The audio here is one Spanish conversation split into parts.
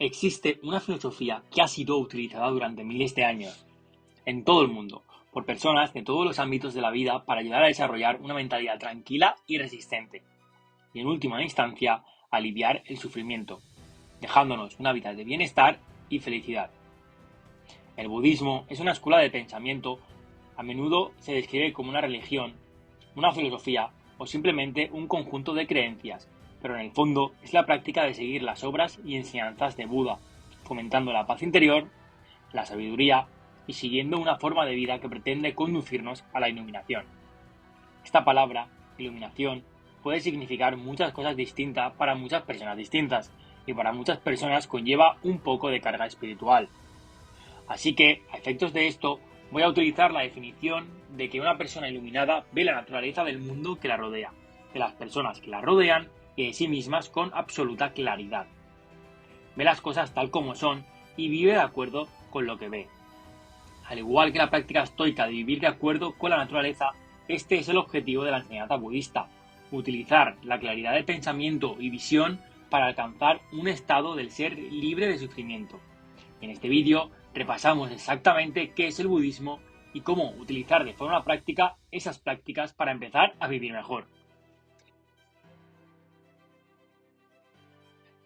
Existe una filosofía que ha sido utilizada durante miles de años en todo el mundo por personas de todos los ámbitos de la vida para ayudar a desarrollar una mentalidad tranquila y resistente y, en última instancia, aliviar el sufrimiento, dejándonos una vida de bienestar y felicidad. El budismo es una escuela de pensamiento. A menudo se describe como una religión, una filosofía o simplemente un conjunto de creencias, pero en el fondo es la práctica de seguir las obras y enseñanzas de Buda, fomentando la paz interior, la sabiduría y siguiendo una forma de vida que pretende conducirnos a la iluminación. Esta palabra, iluminación, puede significar muchas cosas distintas para muchas personas distintas, y para muchas personas conlleva un poco de carga espiritual. Así que, a efectos de esto, voy a utilizar la definición de que una persona iluminada ve la naturaleza del mundo que la rodea, de las personas que la rodean y de sí mismas con absoluta claridad. Ve las cosas tal como son y vive de acuerdo con lo que ve. Al igual que la práctica estoica de vivir de acuerdo con la naturaleza, este es el objetivo de la enseñanza budista: utilizar la claridad de pensamiento y visión para alcanzar un estado del ser libre de sufrimiento. En este vídeo repasamos exactamente qué es el budismo y cómo utilizar de forma práctica esas prácticas para empezar a vivir mejor.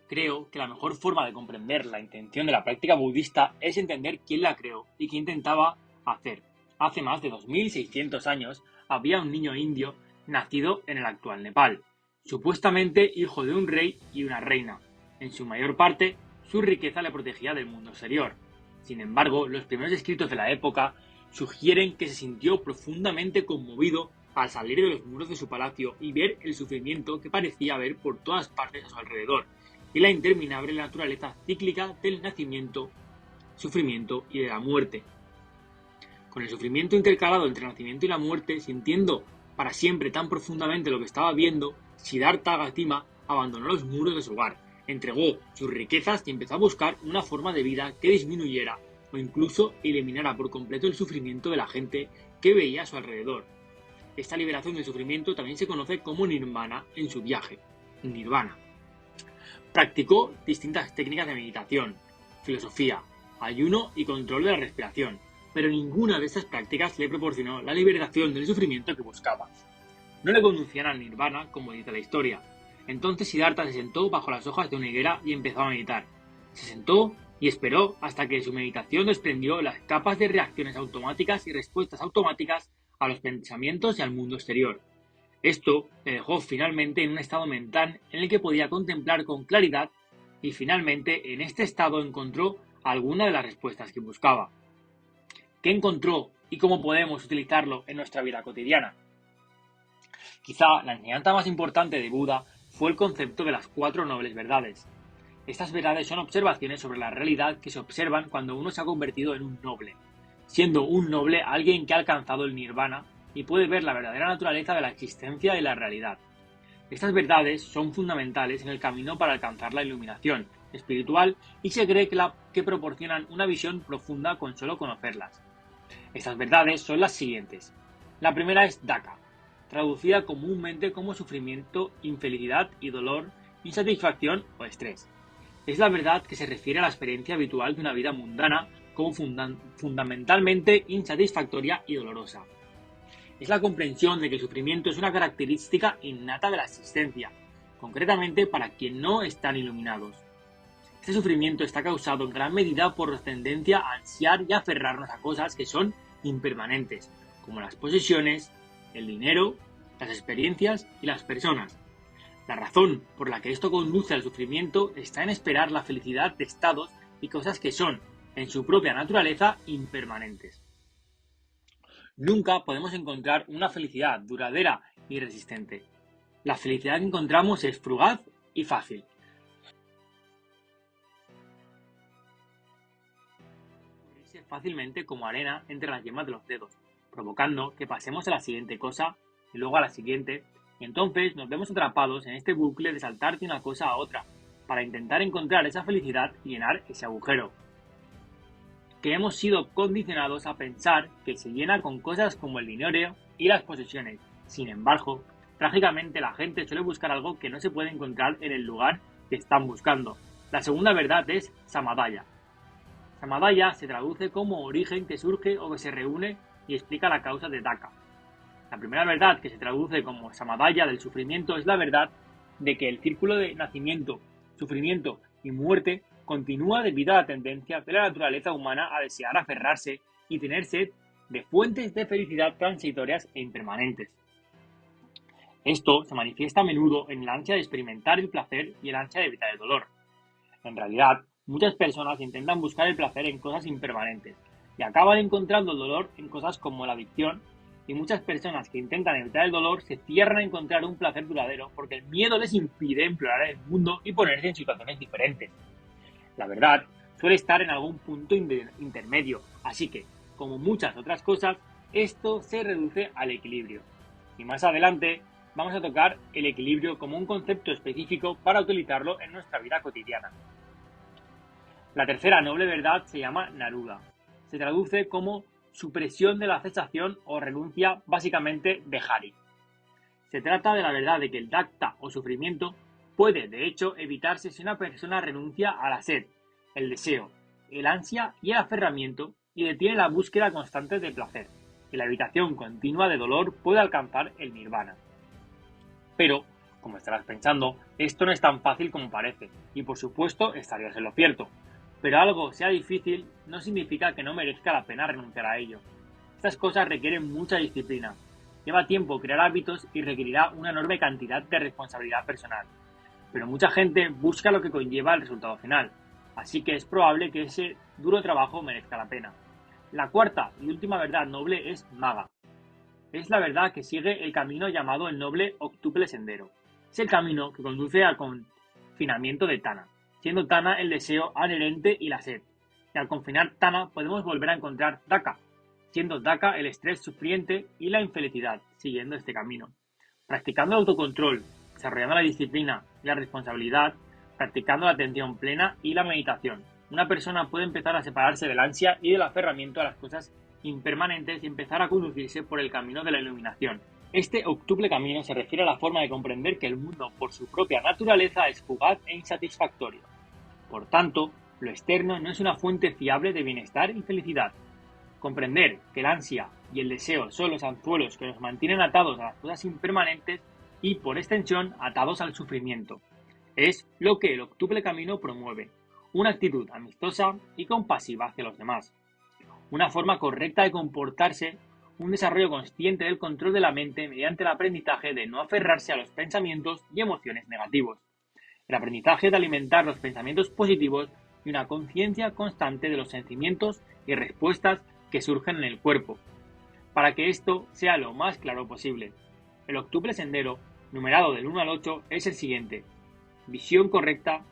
Creo que la mejor forma de comprender la intención de la práctica budista es entender quién la creó y qué intentaba hacer. Hace más de 2600 años había un niño indio nacido en el actual Nepal, supuestamente hijo de un rey y una reina. En su mayor parte, su riqueza le protegía del mundo exterior. Sin embargo, los primeros escritos de la época sugieren que se sintió profundamente conmovido al salir de los muros de su palacio y ver el sufrimiento que parecía haber por todas partes a su alrededor, y la interminable naturaleza cíclica del nacimiento, sufrimiento y de la muerte. Con el sufrimiento intercalado entre el nacimiento y la muerte, sintiendo para siempre tan profundamente lo que estaba viendo, Siddhartha Gautama abandonó los muros de su hogar, entregó sus riquezas y empezó a buscar una forma de vida que disminuyera o incluso eliminara por completo el sufrimiento de la gente que veía a su alrededor. Esta liberación del sufrimiento también se conoce como nirvana en su viaje, nirvana. Practicó distintas técnicas de meditación, filosofía, ayuno y control de la respiración, pero ninguna de estas prácticas le proporcionó la liberación del sufrimiento que buscaba. No le conducían al nirvana, como dice la historia. Entonces Siddhartha se sentó bajo las hojas de una higuera y empezó a meditar. Se sentó y esperó hasta que su meditación desprendió las capas de reacciones automáticas y respuestas automáticas a los pensamientos y al mundo exterior. Esto le dejó finalmente en un estado mental en el que podía contemplar con claridad y finalmente en este estado encontró alguna de las respuestas que buscaba. ¿Qué encontró y cómo podemos utilizarlo en nuestra vida cotidiana? Quizá la enseñanza más importante de Buda fue el concepto de las 4 nobles verdades. Estas verdades son observaciones sobre la realidad que se observan cuando uno se ha convertido en un noble, siendo un noble alguien que ha alcanzado el nirvana y puede ver la verdadera naturaleza de la existencia y la realidad. Estas verdades son fundamentales en el camino para alcanzar la iluminación espiritual y se cree que proporcionan una visión profunda con solo conocerlas. Estas verdades son las siguientes. La primera es Dukkha, traducida comúnmente como sufrimiento, infelicidad y dolor, insatisfacción o estrés. Es la verdad que se refiere a la experiencia habitual de una vida mundana como fundamentalmente insatisfactoria y dolorosa. Es la comprensión de que el sufrimiento es una característica innata de la existencia, concretamente para quienes no están iluminados. Este sufrimiento está causado en gran medida por nuestra tendencia a ansiar y aferrarnos a cosas que son impermanentes, como las posesiones, el dinero, las experiencias y las personas. La razón por la que esto conduce al sufrimiento está en esperar la felicidad de estados y cosas que son, en su propia naturaleza, impermanentes. Nunca podemos encontrar una felicidad duradera y resistente. La felicidad que encontramos es fugaz y fácil. Pudrirse fácilmente como arena entre las yemas de los dedos, provocando que pasemos a la siguiente cosa y luego a la siguiente, y entonces nos vemos atrapados en este bucle de saltar de una cosa a otra, para intentar encontrar esa felicidad y llenar ese agujero, que hemos sido condicionados a pensar que se llena con cosas como el dinero y las posesiones. Sin embargo, trágicamente la gente suele buscar algo que no se puede encontrar en el lugar que están buscando. La segunda verdad es Samadhaya. Samadhaya se traduce como origen que surge o que se reúne y explica la causa de Dukkha. La primera verdad, que se traduce como Samadhaya del sufrimiento, es la verdad de que el círculo de nacimiento, sufrimiento y muerte continúa debido a la tendencia de la naturaleza humana a desear aferrarse y tener sed de fuentes de felicidad transitorias e impermanentes. Esto se manifiesta a menudo en el ansia de experimentar el placer y el ansia de evitar el dolor. En realidad, muchas personas intentan buscar el placer en cosas impermanentes y acaban encontrando el dolor en cosas como la adicción, y muchas personas que intentan evitar el dolor se cierran a encontrar un placer duradero porque el miedo les impide explorar el mundo y ponerse en situaciones diferentes. La verdad suele estar en algún punto intermedio, así que, como muchas otras cosas, esto se reduce al equilibrio. Y más adelante vamos a tocar el equilibrio como un concepto específico para utilizarlo en nuestra vida cotidiana. La tercera noble verdad se llama Naruda. Se traduce como supresión de la cesación o renuncia, básicamente de Hari. Se trata de la verdad de que el dukkha o sufrimiento puede, de hecho, evitarse si una persona renuncia a la sed, el deseo, el ansia y el aferramiento y detiene la búsqueda constante de placer, y la evitación continua de dolor puede alcanzar el nirvana. Pero, como estarás pensando, esto no es tan fácil como parece, y por supuesto estarías en lo cierto. Pero algo sea difícil no significa que no merezca la pena renunciar a ello. Estas cosas requieren mucha disciplina. Lleva tiempo crear hábitos y requerirá una enorme cantidad de responsabilidad personal. Pero mucha gente busca lo que conlleva el resultado final, así que es probable que ese duro trabajo merezca la pena. La cuarta y última verdad noble es Magga. Es la verdad que sigue el camino llamado el noble octuple sendero. Es el camino que conduce al confinamiento de Tana, siendo Tana el deseo adherente y la sed. Y al confinar Tana podemos volver a encontrar Dukkha, siendo Dukkha el estrés sufriente y la infelicidad, siguiendo este camino. Practicando el autocontrol, desarrollando la disciplina y la responsabilidad, practicando la atención plena y la meditación, una persona puede empezar a separarse del ansia y del aferramiento a las cosas impermanentes y empezar a conducirse por el camino de la iluminación. Este octuple camino se refiere a la forma de comprender que el mundo, por su propia naturaleza, es fugaz e insatisfactorio. Por tanto, lo externo no es una fuente fiable de bienestar y felicidad. Comprender que el ansia y el deseo son los anzuelos que nos mantienen atados a las cosas impermanentes y, por extensión, atados al sufrimiento. Es lo que el octuple camino promueve, una actitud amistosa y compasiva hacia los demás, una forma correcta de comportarse, un desarrollo consciente del control de la mente mediante el aprendizaje de no aferrarse a los pensamientos y emociones negativos, el aprendizaje de alimentar los pensamientos positivos y una conciencia constante de los sentimientos y respuestas que surgen en el cuerpo, para que esto sea lo más claro posible. El octuple sendero, numerado del 1 al 8, es el siguiente: visión correcta,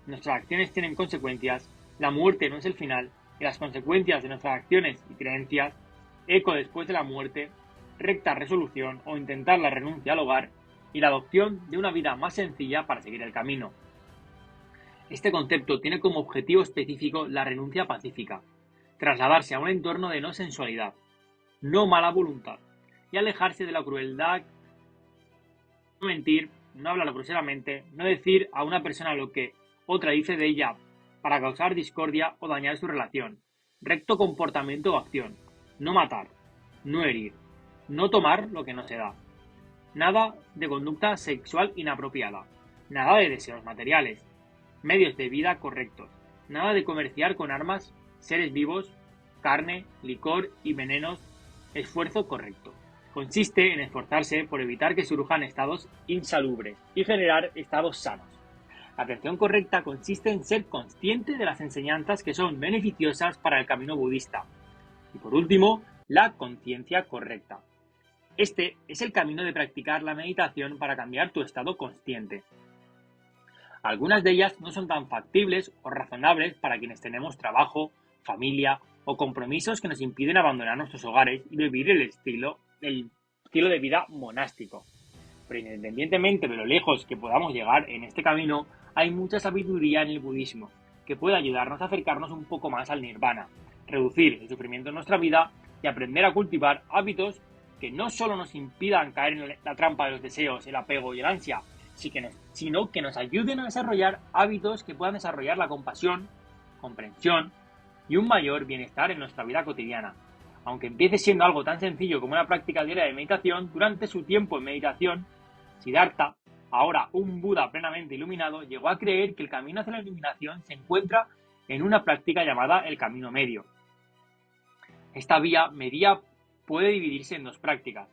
nuestras acciones tienen consecuencias, la muerte no es el final, y las consecuencias de nuestras acciones y creencias, eco después de la muerte, recta resolución o intentar la renuncia al hogar, y la adopción de una vida más sencilla para seguir el camino. Este concepto tiene como objetivo específico la renuncia pacífica, trasladarse a un entorno de no sensualidad, no mala voluntad, y alejarse de la crueldad, no mentir, no hablar groseramente, no decir a una persona lo que otra dice de ella para causar discordia o dañar su relación, recto comportamiento o acción, no matar, no herir, no tomar lo que no se da, nada de conducta sexual inapropiada, nada de deseos materiales, medios de vida correctos, nada de comerciar con armas, seres vivos, carne, licor y venenos, esfuerzo correcto. Consiste en esforzarse por evitar que surjan estados insalubres y generar estados sanos. La atención correcta consiste en ser consciente de las enseñanzas que son beneficiosas para el camino budista. Y por último, la conciencia correcta. Este es el camino de practicar la meditación para cambiar tu estado consciente. Algunas de ellas no son tan factibles o razonables para quienes tenemos trabajo, familia o compromisos que nos impiden abandonar nuestros hogares y vivir el estilo de vida monástico. Pero independientemente de lo lejos que podamos llegar en este camino, hay mucha sabiduría en el budismo que puede ayudarnos a acercarnos un poco más al nirvana, reducir el sufrimiento en nuestra vida y aprender a cultivar hábitos que no solo nos impidan caer en la trampa de los deseos, el apego y el ansia, sino que nos ayuden a desarrollar hábitos que puedan desarrollar la compasión, comprensión y un mayor bienestar en nuestra vida cotidiana. Aunque empiece siendo algo tan sencillo como una práctica diaria de meditación, durante su tiempo en meditación, Siddhartha, ahora un Buda plenamente iluminado, llegó a creer que el camino hacia la iluminación se encuentra en una práctica llamada el camino medio. Esta vía media puede dividirse en dos prácticas.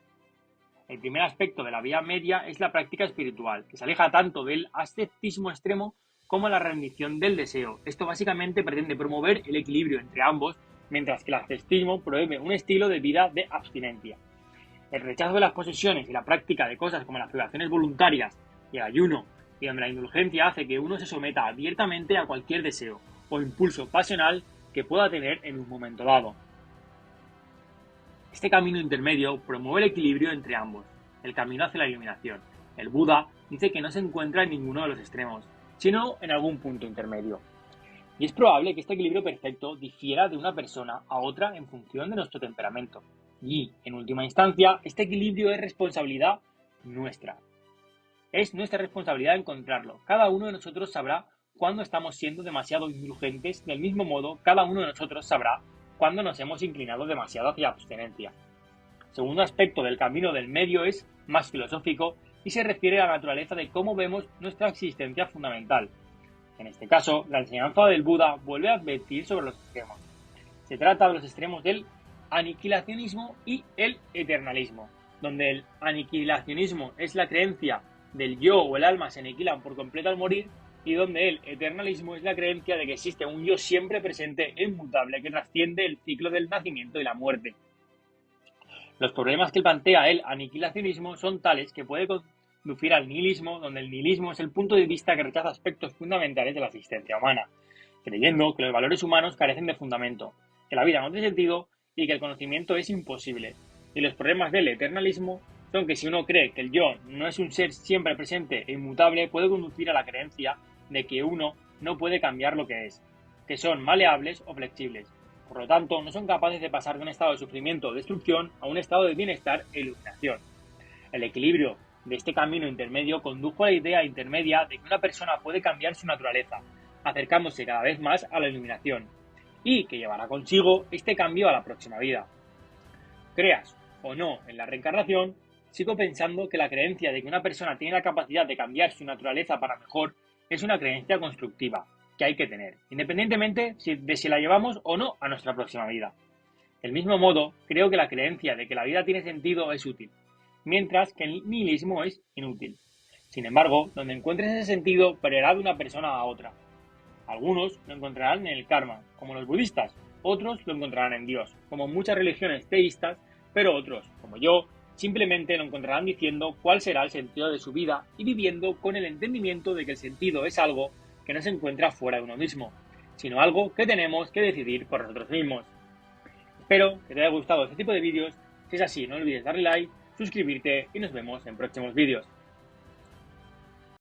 El primer aspecto de la vía media es la práctica espiritual, que se aleja tanto del ascetismo extremo como la rendición del deseo. Esto básicamente pretende promover el equilibrio entre ambos, mientras que el ascetismo promueve un estilo de vida de abstinencia. El rechazo de las posesiones y la práctica de cosas como las privaciones voluntarias y el ayuno, y donde la indulgencia hace que uno se someta abiertamente a cualquier deseo o impulso pasional que pueda tener en un momento dado. Este camino intermedio promueve el equilibrio entre ambos, el camino hacia la iluminación. El Buda dice que no se encuentra en ninguno de los extremos, sino en algún punto intermedio. Y es probable que este equilibrio perfecto difiera de una persona a otra en función de nuestro temperamento. Y, en última instancia, este equilibrio es responsabilidad nuestra. Es nuestra responsabilidad encontrarlo. Cada uno de nosotros sabrá cuándo estamos siendo demasiado indulgentes, del mismo modo, cada uno de nosotros sabrá cuándo nos hemos inclinado demasiado hacia la abstinencia. El segundo aspecto del camino del medio es más filosófico y se refiere a la naturaleza de cómo vemos nuestra existencia fundamental. En este caso, la enseñanza del Buda vuelve a advertir sobre los extremos. Se trata de los extremos del aniquilacionismo y el eternalismo, donde el aniquilacionismo es la creencia del yo o el alma se aniquilan por completo al morir, y donde el eternalismo es la creencia de que existe un yo siempre presente e inmutable que trasciende el ciclo del nacimiento y la muerte. Los problemas que plantea el aniquilacionismo son tales que puede conducir al nihilismo, donde el nihilismo es el punto de vista que rechaza aspectos fundamentales de la existencia humana, creyendo que los valores humanos carecen de fundamento, que la vida no tiene sentido y que el conocimiento es imposible. Y los problemas del eternalismo son que si uno cree que el yo no es un ser siempre presente e inmutable, puede conducir a la creencia de que uno no puede cambiar lo que es, que son maleables o flexibles. Por lo tanto, no son capaces de pasar de un estado de sufrimiento o destrucción a un estado de bienestar e iluminación. El equilibrio de este camino intermedio condujo a la idea intermedia de que una persona puede cambiar su naturaleza, acercándose cada vez más a la iluminación, y que llevará consigo este cambio a la próxima vida. Creas o no en la reencarnación, sigo pensando que la creencia de que una persona tiene la capacidad de cambiar su naturaleza para mejor es una creencia constructiva que hay que tener, independientemente de si la llevamos o no a nuestra próxima vida. Del mismo modo, creo que la creencia de que la vida tiene sentido es útil, mientras que el nihilismo es inútil. Sin embargo, donde encuentres ese sentido variará de una persona a otra. Algunos lo encontrarán en el karma, como los budistas, otros lo encontrarán en Dios, como muchas religiones teístas, pero otros, como yo, simplemente lo encontrarán diciendo cuál será el sentido de su vida y viviendo con el entendimiento de que el sentido es algo que no se encuentra fuera de uno mismo, sino algo que tenemos que decidir por nosotros mismos. Espero que te haya gustado este tipo de vídeos. Si es así, no olvides darle like, suscribirte y nos vemos en próximos vídeos.